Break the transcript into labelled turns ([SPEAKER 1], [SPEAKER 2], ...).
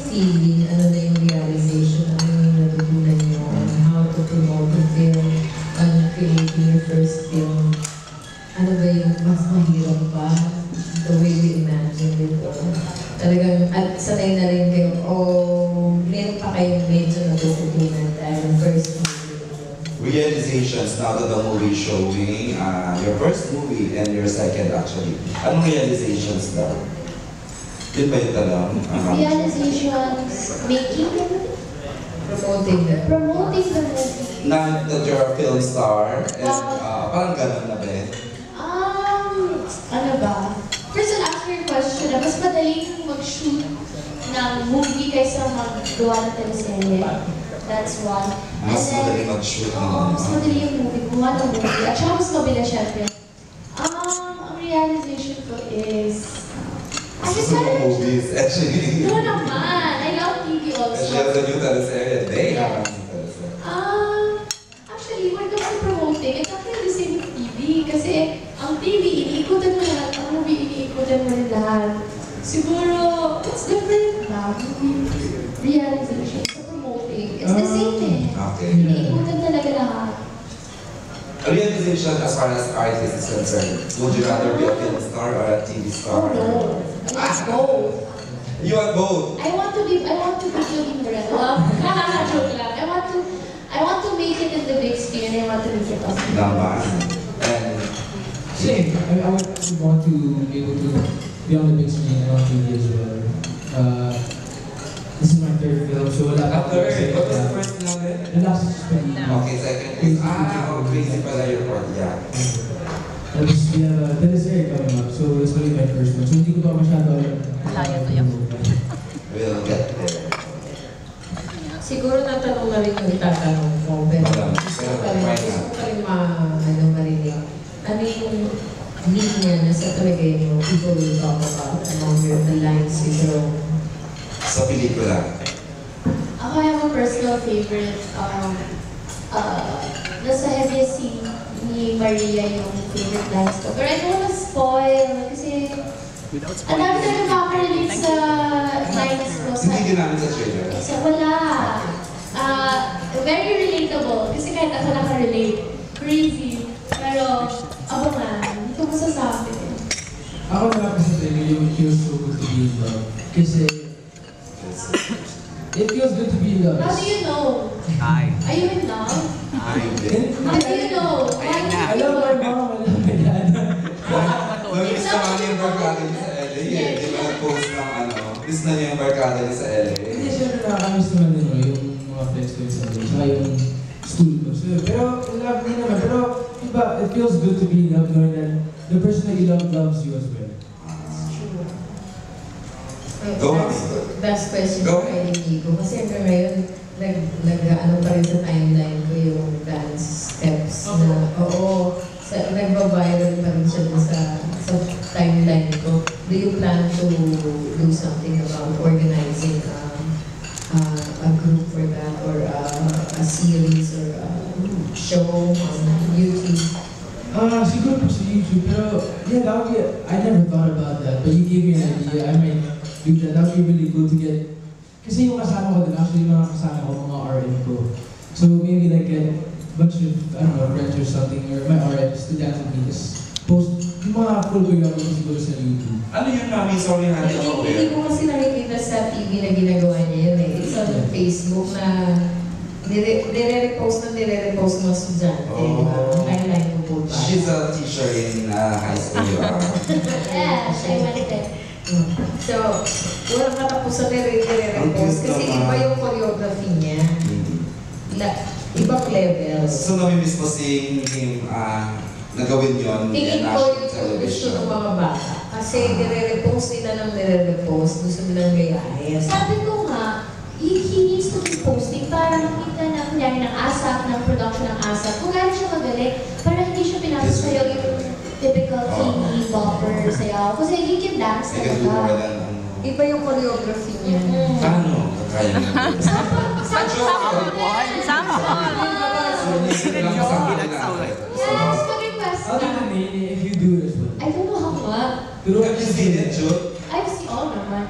[SPEAKER 1] TV, ano na yung realization, ano yung natutunan nyo on how to promote the film, on creating your first film? Ano ba yung mas mahirap ba? The way you imagine it, or talagang, at sanay na rin kayo, o meron pa kayong medyo natutunan dahil first movie?
[SPEAKER 2] Realizations now that the movie is showing, your first movie and your second actually. Anong realizations daw? Yun ba yung tanong?
[SPEAKER 3] Realizations, making the movie?
[SPEAKER 1] Promoting the
[SPEAKER 3] movie.
[SPEAKER 2] Now that you're a film star, and parang ganun na ba?
[SPEAKER 3] Ano ba? First, I'll answer your question. Mas madaling mag-shoot ng movie kaysa mag-gawa ng teleserye. That's one.
[SPEAKER 2] Mas madaling mag-shoot ng
[SPEAKER 3] mas madali yung movie, gumawa ng movie. At saka mas mabilis, syempre. Ang realization ko is...
[SPEAKER 2] Gusto mo movies, actually.
[SPEAKER 3] No naman! I love TV also.
[SPEAKER 2] She has a new teleserye. They have a new teleserye.
[SPEAKER 3] Actually, when it comes to promoting, it's actually the same with TV. Kasi ang TV, iniikutan mo lahat. Ang movie, iniikutan mo rin lahat. Siguro, it's different na. Realization sa promoting. It's the same thing.
[SPEAKER 2] Okay.
[SPEAKER 3] Iniikutan talaga lahat.
[SPEAKER 2] A realization as far as artist is concerned. Would you rather be a film star or a TV star?
[SPEAKER 3] Oh no. I want both.
[SPEAKER 2] You want both?
[SPEAKER 3] I want to be doing the rest. Joke lang. I want to make it in the big screen and I want to make it on TV.
[SPEAKER 2] Naman. And
[SPEAKER 4] same. I would want to be able to be on the big screen and on TV as well. This is my third film, so wala
[SPEAKER 2] a third? What was the first namin?
[SPEAKER 4] The last is Crazy.
[SPEAKER 2] Okay, second is Crazy pala your part, yeah.
[SPEAKER 4] Tapos we have a teleserye coming up, so it's only my first one. So hindi ko pa masyado alam.
[SPEAKER 2] We'll get there.
[SPEAKER 1] Siguro natanong na rin yung itatanong ko, pero gusto ko pa rin marinig. Ano yung linya na sa talaga yung people will talk about among the lines you draw?
[SPEAKER 2] Sa pelikula.
[SPEAKER 3] Ako, I have a personal favorite. Nasa Heavy Sea ni Maria yung favorite lines ko. Pero I don't wanna spoil kasi ang dami na nakaka-relate sa lines ko.
[SPEAKER 2] Hindi din namin sa trailer.
[SPEAKER 3] Kasi wala. Very relatable. Kasi kahit ako naka-relate. Crazy. Pero, ako nga, hindi ko masasabi.
[SPEAKER 4] Ako na kasi sa inyo yung feels so good to be in love. Kasi it feels good to be in love.
[SPEAKER 3] How do you know? Are you in love? How do you know?
[SPEAKER 4] I love my mom, I love my dad.
[SPEAKER 2] Namiss naman niya yung barkada niya sa LA eh. Di ba nag-post ng miss na niya yung barkada niya sa LA.
[SPEAKER 4] Hindi, syempre nakakamiss naman din yung mga friends ko yung sa LA. Saka yung school ko. So, pero, love din naman. Pero, diba, it feels good to be in love knowing that the person that you love loves you as well.
[SPEAKER 2] Go on.
[SPEAKER 1] Last question ko kay Nico. Kasi ngayon, nag-ano pa rin sa timeline ko yung dance steps na, nagba-viral pa rin siya sa timeline ko. Do you plan to do something about organizing a group for that, or a series, or a show on YouTube?
[SPEAKER 4] Siguro po sa YouTube, pero yeah, that would be, I never thought about that, but you gave me an idea. I might do that. That would be really cool to get, kasi yung kasama ko din, actually yung mga kasama ko, mga RM ko. So maybe like get a bunch of, I don't know, friends or something, or my RMs to dance with me, just post yung mga full choreography ko siguro sa YouTube.
[SPEAKER 2] Ano yun, Mami? Sorry, hindi ako aware.
[SPEAKER 1] Hindi ko kasi nakikita sa TV na ginagawa niya yun eh. It's on Facebook na nire-repost mga estudyante. Timeline ko po ba?
[SPEAKER 2] She's a teacher in high school.
[SPEAKER 3] Yeah, I went there.
[SPEAKER 1] So, walang katapusan nire-repost kasi iba yung choreography niya. Ibang levels.
[SPEAKER 2] So, namimiss mo si him nagawin yun
[SPEAKER 1] Tingin ko yung gusto ng mga bata. Kasi nire-repost nila ng nire-repost. Gusto nilang gayahin.
[SPEAKER 3] Sabi ko nga, he needs to be posting para makita na kunyari ng ASAP, ng production ng ASAP. Kung gano'n siya magaling, para hindi siya pinapasayaw yung typical TV bopper sayaw. Kasi he can dance talaga.
[SPEAKER 1] Iba yung choreography niya.
[SPEAKER 2] Paano? Kaya naman.
[SPEAKER 3] Sama Yes, mag-request
[SPEAKER 4] Other
[SPEAKER 3] na.
[SPEAKER 4] than me, if you do it as well.
[SPEAKER 3] I don't know how much.
[SPEAKER 4] Pero
[SPEAKER 2] Have you seen it, Jude?
[SPEAKER 3] I've seen all naman.